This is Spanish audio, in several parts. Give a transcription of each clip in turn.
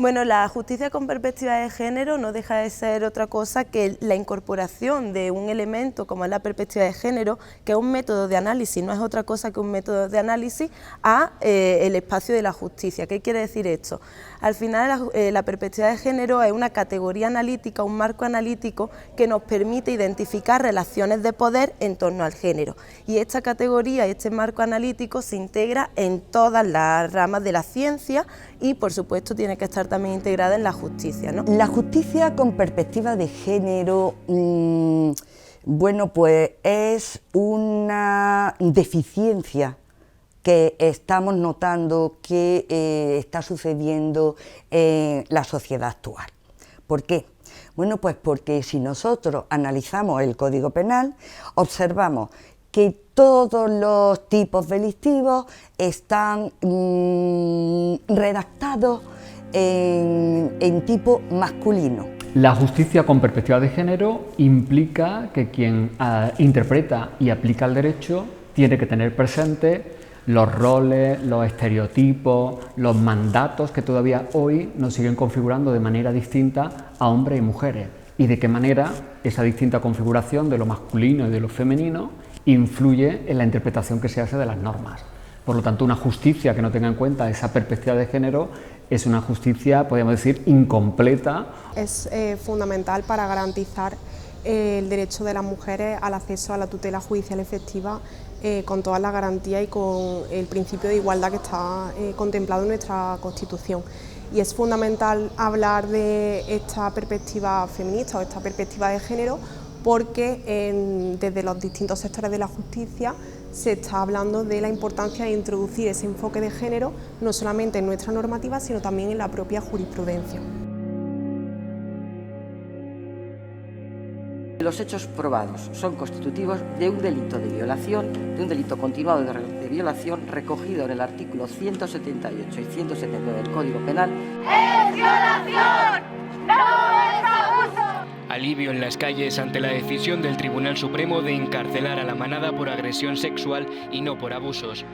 Bueno, la justicia con perspectiva de género no deja de ser otra cosa que la incorporación de un elemento como es la perspectiva de género, que es un método de análisis, no es otra cosa que un método de análisis a el espacio de la justicia. ¿Qué quiere decir esto? Al final la perspectiva de género es una categoría analítica, un marco analítico que nos permite identificar relaciones de poder en torno al género. Y esta categoría y este marco analítico se integra en todas las ramas de la ciencia y por supuesto tiene que estar también integrada en la justicia, ¿no? La justicia con perspectiva de género, bueno, pues es una deficiencia que estamos notando que está sucediendo en la sociedad actual. ¿Por qué? Bueno, pues porque si nosotros analizamos el Código Penal, observamos que todos los tipos delictivos están redactados en tipo masculino. La justicia con perspectiva de género implica que quien interpreta y aplica el derecho tiene que tener presente los roles, los estereotipos, los mandatos que todavía hoy nos siguen configurando de manera distinta a hombres y mujeres, y de qué manera esa distinta configuración de lo masculino y de lo femenino influye en la interpretación que se hace de las normas. Por lo tanto, una justicia que no tenga en cuenta esa perspectiva de género es una justicia, podríamos decir, incompleta. Es fundamental para garantizar el derecho de las mujeres al acceso a la tutela judicial efectiva con todas las garantías y con el principio de igualdad que está contemplado en nuestra Constitución. Y es fundamental hablar de esta perspectiva feminista o esta perspectiva de género porque desde los distintos sectores de la justicia se está hablando de la importancia de introducir ese enfoque de género no solamente en nuestra normativa, sino también en la propia jurisprudencia. Los hechos probados son constitutivos de un delito de violación, de un delito continuado de violación recogido en el artículo 178 y 179 del Código Penal. ¡Es violación! ¡No es abuso! Alivio en las calles ante la decisión del Tribunal Supremo de encarcelar a la manada por agresión sexual y no por abusos.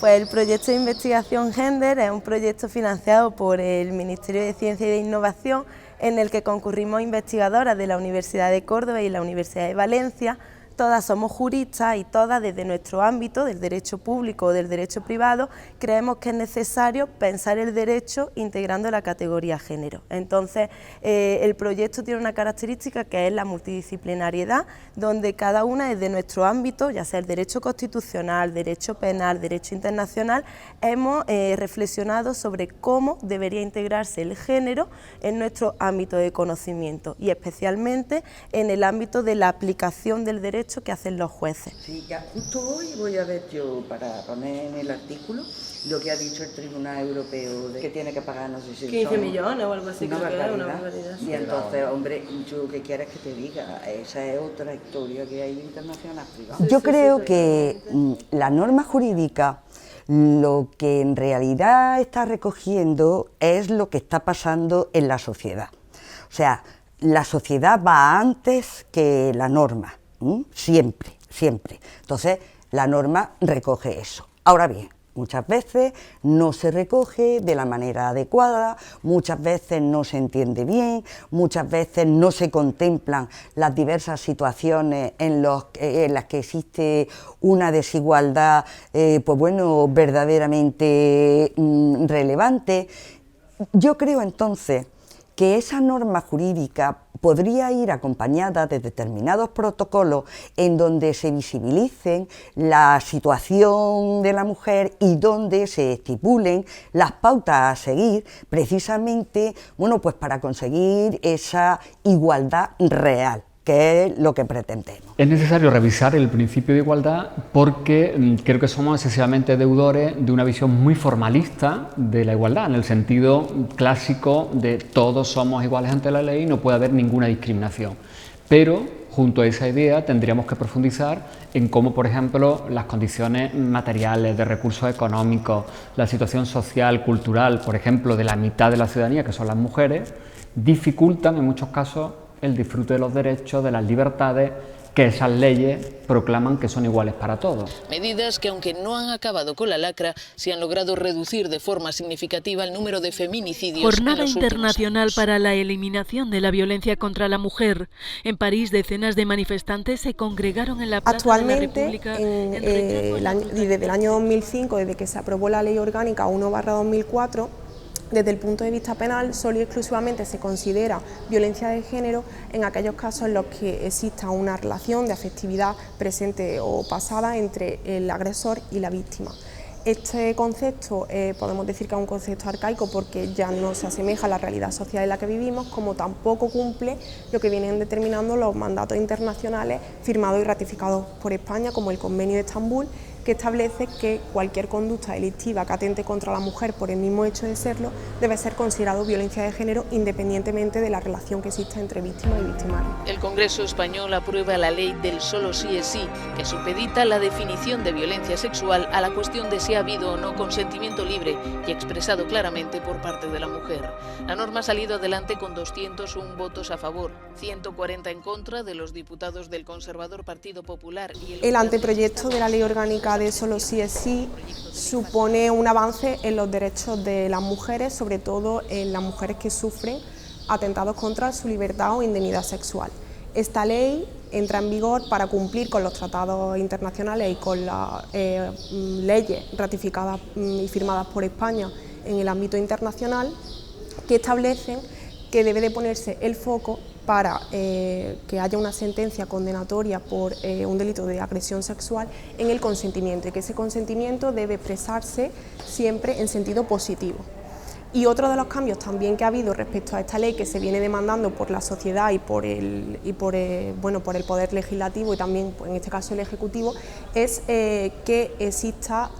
Pues el proyecto de investigación Gender es un proyecto financiado por el Ministerio de Ciencia y de Innovación en el que concurrimos investigadoras de la Universidad de Córdoba y la Universidad de Valencia. Todas somos juristas y todas desde nuestro ámbito, del derecho público o del derecho privado, creemos que es necesario pensar el derecho integrando la categoría género. Entonces, el proyecto tiene una característica que es la multidisciplinariedad, donde cada una desde nuestro ámbito, ya sea el derecho constitucional, derecho penal, derecho internacional, hemos reflexionado sobre cómo debería integrarse el género en nuestro ámbito de conocimiento y especialmente en el ámbito de la aplicación del derecho que hacen los jueces. Sí, ya justo hoy voy a ver yo, para poner en el artículo, lo que ha dicho el Tribunal Europeo, de que tiene que pagar, no sé si 15 millones o algo así, una creo que barbaridad. una barbaridad. Y entonces, hombre, yo que quieres que te diga, esa es otra historia que hay internacional privada. Yo creo que la norma jurídica lo que en realidad está recogiendo es lo que está pasando en la sociedad. O sea, la sociedad va antes que la norma. Siempre, siempre. Entonces, la norma recoge eso. Ahora bien, muchas veces no se recoge de la manera adecuada, muchas veces no se entiende bien, muchas veces no se contemplan las diversas situaciones en las que existe una desigualdad, pues bueno, verdaderamente relevante. Yo creo entonces que esa norma jurídica podría ir acompañada de determinados protocolos en donde se visibilicen la situación de la mujer y donde se estipulen las pautas a seguir precisamente, bueno, pues para conseguir esa igualdad real que es lo que pretendemos. Es necesario revisar el principio de igualdad porque creo que somos excesivamente deudores de una visión muy formalista de la igualdad, en el sentido clásico de todos somos iguales ante la ley y no puede haber ninguna discriminación. Pero junto a esa idea tendríamos que profundizar en cómo, por ejemplo, las condiciones materiales, de recursos económicos, la situación social, cultural, por ejemplo, de la mitad de la ciudadanía, que son las mujeres, dificultan en muchos casos el disfrute de los derechos, de las libertades, que esas leyes proclaman que son iguales para todos. Medidas que, aunque no han acabado con la lacra, sí han logrado reducir de forma significativa el número de feminicidios. Jornada internacional para la eliminación de la violencia contra la mujer. En París, decenas de manifestantes se congregaron en la Plaza de la República. Desde el año 2005, desde que se aprobó la Ley Orgánica 1/2004, desde el punto de vista penal, solo y exclusivamente se considera violencia de género en aquellos casos en los que exista una relación de afectividad presente o pasada entre el agresor y la víctima. Este concepto podemos decir que es un concepto arcaico porque ya no se asemeja a la realidad social en la que vivimos, como tampoco cumple lo que vienen determinando los mandatos internacionales firmados y ratificados por España, como el Convenio de Estambul, que establece que cualquier conducta delictiva que atente contra la mujer por el mismo hecho de serlo debe ser considerado violencia de género independientemente de la relación que exista entre víctima y victimario. El Congreso español aprueba la ley del solo sí es sí, que supedita la definición de violencia sexual a la cuestión de si ha habido o no consentimiento libre y expresado claramente por parte de la mujer. La norma ha salido adelante con 201 votos a favor, 140 en contra de los diputados del conservador Partido Popular. Y el anteproyecto de la Ley Orgánica de solo sí es sí supone un avance en los derechos de las mujeres, sobre todo en las mujeres que sufren atentados contra su libertad o indemnidad sexual. Esta ley entra en vigor para cumplir con los tratados internacionales y con las leyes ratificadas y firmadas por España en el ámbito internacional, que establecen que debe de ponerse el foco para que haya una sentencia condenatoria por un delito de agresión sexual en el consentimiento, y que ese consentimiento debe expresarse siempre en sentido positivo. Y otro de los cambios también que ha habido respecto a esta ley, que se viene demandando por la sociedad y por el Poder Legislativo y también, pues, en este caso el Ejecutivo, es que exista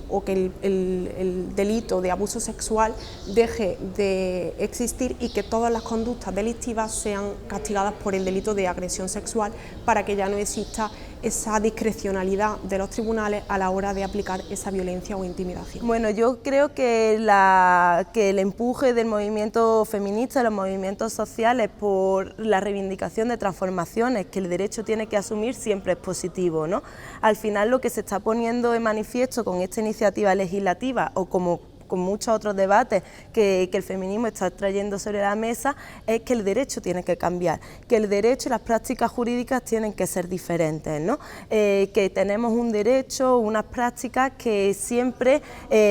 o que el delito de abuso sexual deje de existir y que todas las conductas delictivas sean castigadas por el delito de agresión sexual, para que ya no exista esa discrecionalidad de los tribunales a la hora de aplicar esa violencia o intimidación. Bueno, yo creo que el empuje del movimiento feminista, de los movimientos sociales por la reivindicación de transformaciones que el derecho tiene que asumir siempre es positivo, ¿no? Al final lo que se está poniendo de manifiesto con esta iniciativa legislativa, o como con muchos otros debates que el feminismo está trayendo sobre la mesa, es que el derecho tiene que cambiar, que el derecho y las prácticas jurídicas tienen que ser diferentes, ¿no? Que tenemos un derecho, unas prácticas que siempre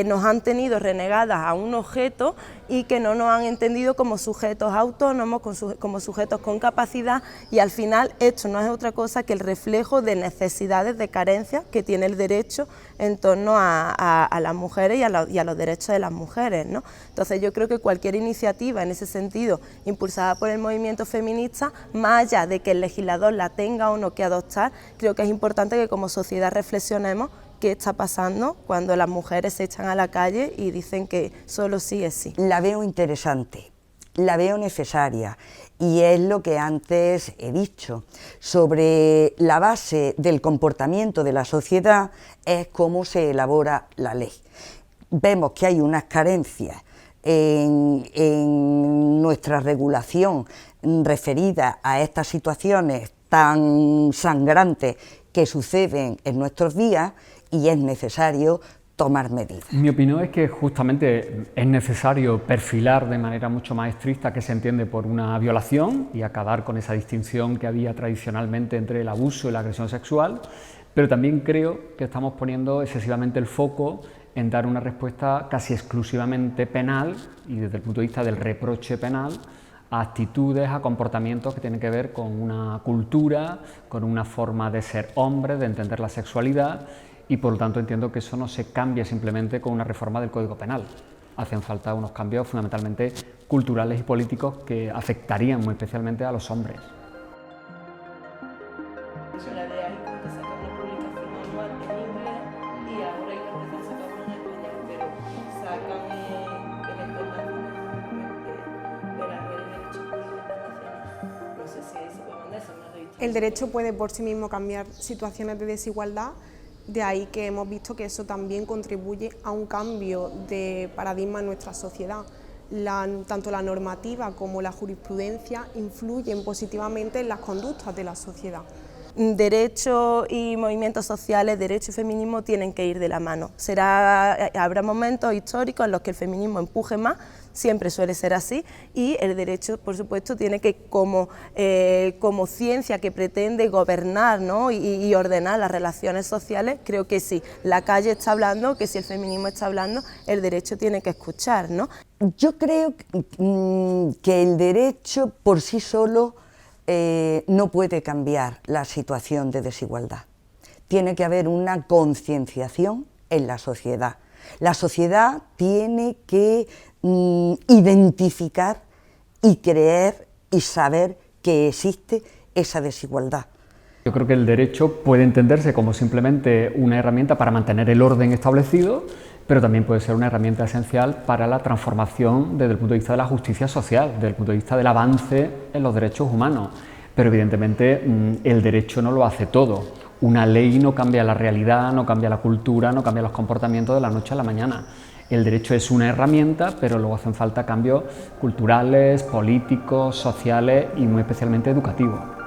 nos han tenido renegadas a un objeto y que no nos han entendido como sujetos autónomos, como sujetos con capacidad, y al final esto no es otra cosa que el reflejo de necesidades, de carencias que tiene el derecho en torno a las mujeres y a los derechos de las mujeres, ¿no? Entonces yo creo que cualquier iniciativa en ese sentido, impulsada por el movimiento feminista, más allá de que el legislador la tenga o no que adoptar, creo que es importante que como sociedad reflexionemos qué está pasando cuando las mujeres se echan a la calle y dicen que solo sí es sí. La veo interesante, la veo necesaria, y es lo que antes he dicho. Sobre la base del comportamiento de la sociedad es cómo se elabora la ley. Vemos que hay unas carencias en nuestra regulación referida a estas situaciones tan sangrantes que suceden en nuestros días, y es necesario tomar medidas. Mi opinión es que justamente es necesario perfilar de manera mucho más estricta qué se entiende por una violación y acabar con esa distinción que había tradicionalmente entre el abuso y la agresión sexual, pero también creo que estamos poniendo excesivamente el foco en dar una respuesta casi exclusivamente penal y desde el punto de vista del reproche penal a actitudes, a comportamientos que tienen que ver con una cultura, con una forma de ser hombre, de entender la sexualidad, y por lo tanto entiendo que eso no se cambia simplemente con una reforma del Código Penal. Hacen falta unos cambios fundamentalmente culturales y políticos que afectarían muy especialmente a los hombres. El derecho puede por sí mismo cambiar situaciones de desigualdad, de ahí que hemos visto que eso también contribuye a un cambio de paradigma en nuestra sociedad. Tanto la normativa como la jurisprudencia influyen positivamente en las conductas de la sociedad. Derecho y movimientos sociales, derecho y feminismo tienen que ir de la mano. Habrá momentos históricos en los que el feminismo empuje más, siempre suele ser así, y el derecho, por supuesto, tiene que, como ciencia que pretende gobernar, ¿no? y ordenar las relaciones sociales, creo que si la calle está hablando, que si el feminismo está hablando, el derecho tiene que escuchar, ¿no? Yo creo que el derecho por sí solo no puede cambiar la situación de desigualdad. Tiene que haber una concienciación en la sociedad. La sociedad tiene que identificar y creer y saber que existe esa desigualdad. Yo creo que el derecho puede entenderse como simplemente una herramienta para mantener el orden establecido, pero también puede ser una herramienta esencial para la transformación desde el punto de vista de la justicia social, desde el punto de vista del avance en los derechos humanos. Pero evidentemente el derecho no lo hace todo. Una ley no cambia la realidad, no cambia la cultura, no cambia los comportamientos de la noche a la mañana. El derecho es una herramienta, pero luego hacen falta cambios culturales, políticos, sociales y muy especialmente educativos.